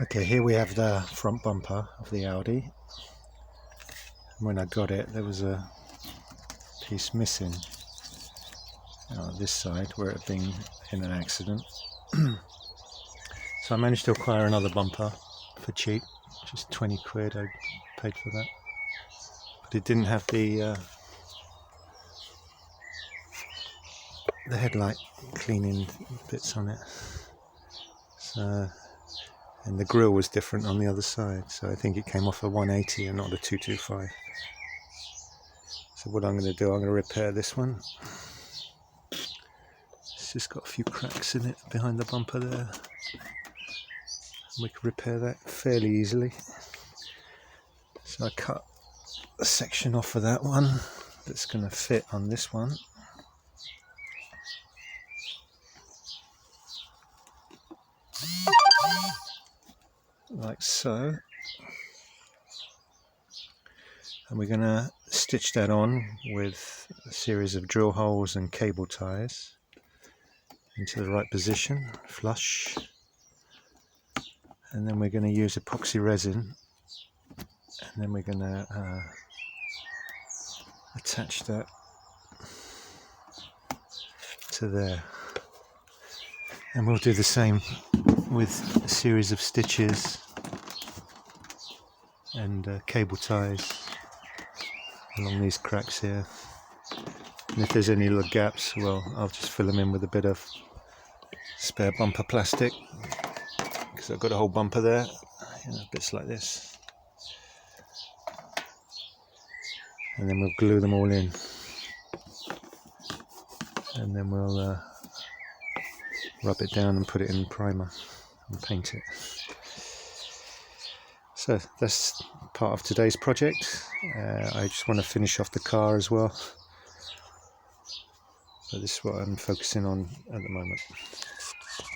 Okay, here we have the front bumper of the Audi. When I got it, there was a piece missing on this side where it had been in an accident. So I managed to acquire another bumper for cheap, just 20 quid I paid for that. But it didn't have the headlight cleaning bits on it. So, and the grille was different on the other side, so I think it came off a 180 and not a 225. So what I'm going to do, I'm going to repair this one. It's just got a few cracks in it behind the bumper there. We can repair that fairly easily. So I cut a section off of that one that's going to fit on this one. Like so. And we're going to stitch that on with a series of drill holes and cable ties into the right position, flush. And then we're going to use epoxy resin, and then we're going to attach that to there. And we'll do the same with a series of stitches and cable ties along these cracks here. And if there's any little gaps, well, I'll just fill them in with a bit of spare bumper plastic, because I've got a whole bumper there, bits like this. And then we'll glue them all in, and then we'll rub it down and put it in primer and paint it. So that's part of today's project. I just want to finish off the car as well. So this is what I'm focusing on at the moment.